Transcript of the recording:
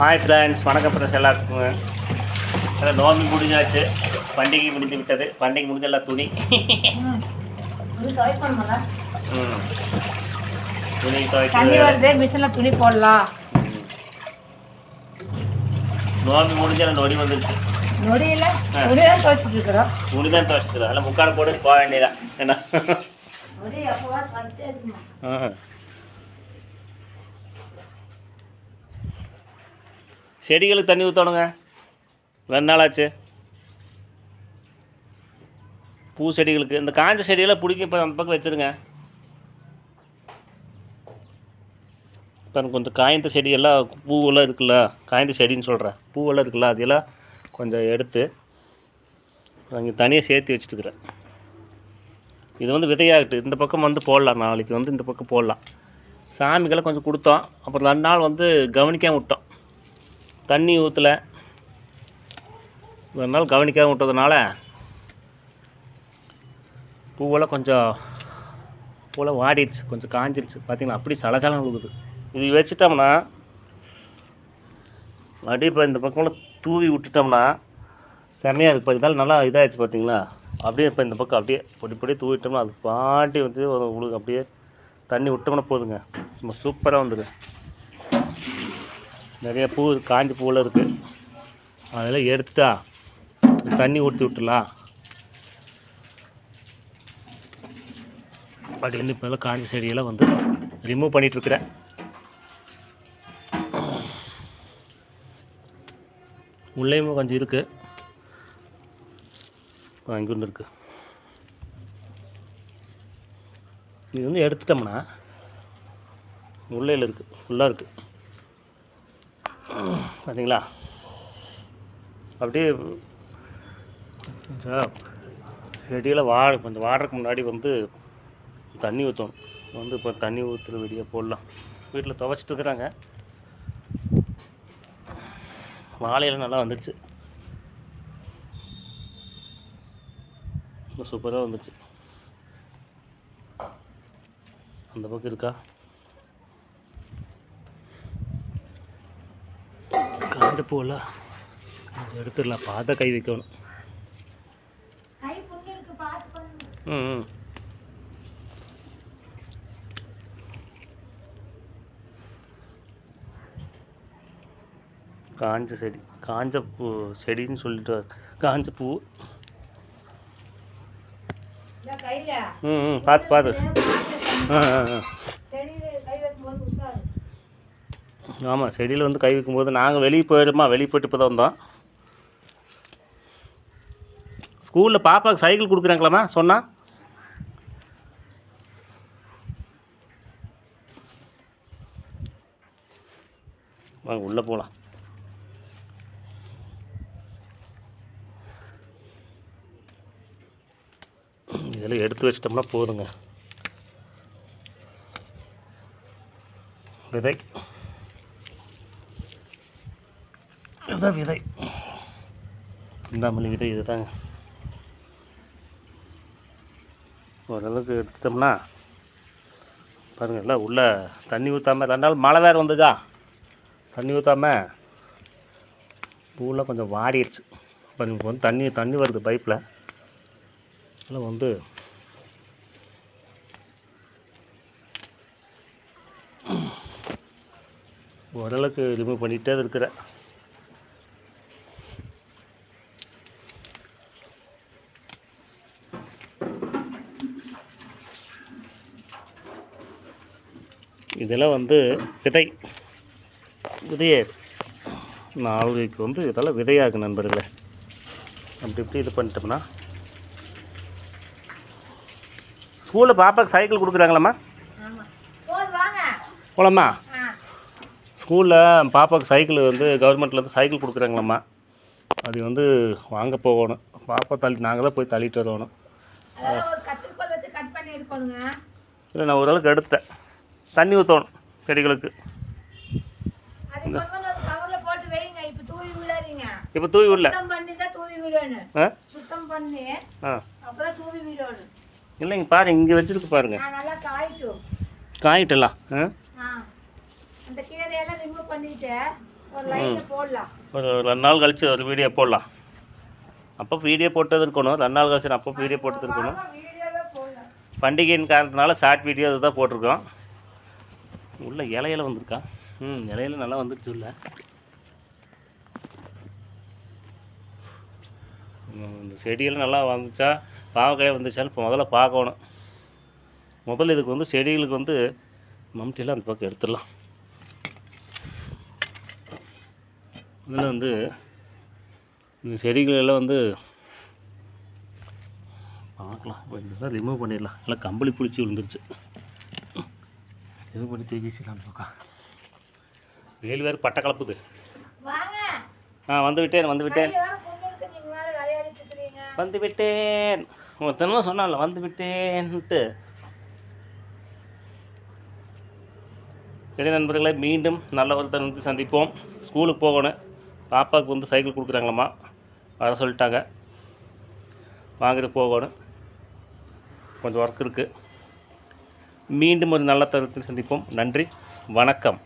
Hi friends, வணக்கம் friends எல்லாருக்குங்க. நோம்பி முடிஞ்சாச்சு, பண்டிகை முடிந்து விட்டது. பண்டிகை முடிஞ்செல்லாம் துணி துணி துவைக்கிறது, மிஷினில் துணி போடலாம். நோம்பி முடிஞ்சாலும் நொடி வந்துருச்சு. நொடியில் துணி தான் துவைச்சிட்டு இருக்கிறோம். துணி தான் துவைச்சிட்டு அதில் முக்காடு போட்டு போக வேண்டியதான். என்ன நொடி எப்போவா வந்துட்டே இருக்குமா? செடிகளுக்கு தண்ணி ஊற்றணுங்க. 2 நாள் ஆச்சு. பூ செடிகளுக்கு இந்த காஞ்ச செடியெல்லாம் பிடிக்க இப்போ அந்த பக்கம் வச்சுருங்க. இப்போ கொஞ்சம் காய்ந்த செடியெல்லாம் பூவெல்லாம் இருக்குல்ல, காய்ந்த செடின்னு சொல்கிறேன், பூவெல்லாம் இருக்குல்ல, அதெல்லாம் கொஞ்சம் எடுத்து அங்கே தனியாக சேர்த்து வச்சுட்டுக்கிறேன். இது வந்து விதையாகட்டு இந்த பக்கம் வந்து போடலாம். நாளைக்கு வந்து இந்த பக்கம் போடலாம். சாமிக்கெல்லாம் கொஞ்சம் கொடுத்தோம். அப்புறம் 2 நாள் வந்து கவனிக்காமல் விட்டோம். தண்ணி ஊற்றலை. 2 நாள் கவனிக்காமல் விட்டதுனால பூவெல்லாம் பூவெல்லாம் வாடிடுச்சு, கொஞ்சம் காஞ்சிருச்சு. பார்த்திங்களா, அப்படி சலசலம் கொடுக்குது. இது வச்சுட்டோம்னா அப்படியே இப்போ இந்த பக்கம்லாம் தூவி விட்டுட்டோம்னா செம்மையாக இருக்குது. இதனால நல்லா இதாகிடுச்சு. பார்த்திங்களா, அப்படியே இப்போ இந்த பக்கம் அப்படியே பொடி தூவிட்டோம்னா அது பாட்டி வந்து உங்களுக்கு அப்படியே தண்ணி விட்டோம்னா போதுங்க, சும்மா சூப்பராக வந்துடும். நிறைய பூ காஞ்சி பூவெல்லாம் இருக்குது. அதெல்லாம் எடுத்துட்டா தண்ணி ஊற்றி விட்டுலாம். அப்படின்னு இப்போ எல்லாம் காஞ்சி செடியெல்லாம் வந்து ரிமூவ் பண்ணிகிட்ருக்குறேன். உள்ளேயுமே கொஞ்சம் இருக்குது, அங்கே ஒன்று இருக்குது. இது வந்து எடுத்துட்டோம்னா உள்ளையில் இருக்குது, ஃபுல்லாக இருக்குது. பார்த்தீங்களா, அப்படியே கொஞ்சம் செடியில் கொஞ்சம் வாடுறதுக்கு முன்னாடி வந்து தண்ணி ஊற்றணும். வந்து இப்போ தண்ணி ஊற்றுற வெடியாக போடலாம். வீட்டில் துவைச்சிட்டு இருக்கிறாங்க. வாழையெல்லாம் நல்லா வந்துடுச்சு, சூப்பராக வந்துடுச்சு. அந்த பக்கம் இருக்கா காஞ்ச பூவெல்லாம் கொஞ்சம் எடுத்துடலாம். பார்த்தா கை வைக்கணும். காஞ்ச செடி, காஞ்ச பூ செடின்னு சொல்லிட்டு காஞ்ச பூ. பார்த்து ஆமாம், செடியில் வந்து கை வைக்கும்போது நாங்கள் வெளியே போயிட்டு இப்போ தான் வந்தோம். ஸ்கூலில் பாப்பாவுக்கு சைக்கிள் கொடுக்குறாங்களாம்மா சொன்னால். வாங்க உள்ளே போகலாம். இதெல்லாம் எடுத்து வச்சிட்டோம்னா போதுங்க. விதை, இதுதான் விதை. இந்தாமல்லி விதை இதுதாங்க. ஓரளவுக்கு எடுத்துட்டோம்னா பாருங்கள், எல்லாம் உள்ளே தண்ணி ஊற்றாமல் 2 நாள் மழை வேறு வந்துதா, தண்ணி ஊற்றாமல் பூவெல்லாம் கொஞ்சம் வாடிடுச்சு. பாருங்கள், இப்போ வந்து தண்ணி வருது பைப்பில். அதில் வந்து ஓரளவுக்கு ரிமூவ் பண்ணிகிட்டே இருக்கிறேன். இதெல்லாம் வந்து விதையே நாளைக்கு வந்து இதெல்லாம் விதையாகும் நண்பர்களே. அப்படி இப்படி இது பண்ணிட்டோம்னா. ஸ்கூலில் பாப்பாவுக்கு சைக்கிள் கொடுக்குறாங்களாம்மா, போலாம்மா. ஸ்கூலில் பாப்பாவுக்கு சைக்கிள் வந்து கவர்மெண்ட்லேருந்து சைக்கிள் கொடுக்குறாங்களாம்மா. அது வந்து வாங்க போகணும். பாப்பா நாங்கள் தான் போய் தள்ளிட்டு வரணும். இல்லை, நான் ஓரளவுக்கு எடுத்துட்டேன். தண்ணி ஊற்றணும் செடிகளுக்கு. இப்போ தூவி விடல. இல்லைங்க, பாருங்க இங்கே வச்சுருக்கு பாருங்க, காயிட்டலாம். அந்த கீரையெல்லாம் ரிமூவ் பண்ணிட்டு ஒரு லைன் போடலாம். ஒரு 2 நாள் கழிச்சு ஒரு வீடியோ போடலாம். அப்போ வீடியோ போட்டது இருக்கணும். 2 நாள் கழிச்சு அப்போ வீடியோ போட்டது இருக்கணும். வீடியோவே போடலாம். பண்டிகையின் காரணத்தினால ஷார்ட் வீடியோ இதுதான் போட்டிருக்கோம். உள்ள இலையில வந்திருக்கா? இலையில நல்லா வந்துருச்சு. உள்ள இந்த செடியெல்லாம் நல்லா வந்துச்சா, பாவக்காய் வந்துச்சான்னு இப்போ முதல்ல பார்க்கணும். முதல்ல இதுக்கு வந்து செடிகளுக்கு வந்து மம்டியெல்லாம் அந்த பக்கம் எடுத்துடலாம். இதில் வந்து இந்த செடிகள் எல்லாம் வந்து பார்க்கலாம். இப்போ இதெல்லாம் ரிமூவ் பண்ணிடலாம். எல்லாம் கம்பளி பிடிச்சி விழுந்துருச்சு. ரிமூவ் பண்ணி தூக்கிச்சிடலாம் பக்கம். வேலு வேறு பட்டை கலப்புது. வாங்க. வந்து விட்டேன் நீங்க வேற விளையாடிட்டு இருக்கீங்க. வந்து விட்டேன். உங்கள் தினமும் சொன்னால வந்து விட்டேன்ட்டு. சரி நண்பர்களே, மீண்டும் நல்ல ஒரு வந்து சந்திப்போம். ஸ்கூலுக்கு போகணும். பாப்பாவுக்கு வந்து சைக்கிள் கொடுக்குறாங்களாம்மா, வர சொல்லிட்டாங்க. வாங்கிட்டு போகணும். கொஞ்சம் ஒர்க் இருக்குது. மீண்டும் ஒரு நல்ல தருணத்தில் சந்திப்போம். நன்றி, வணக்கம்.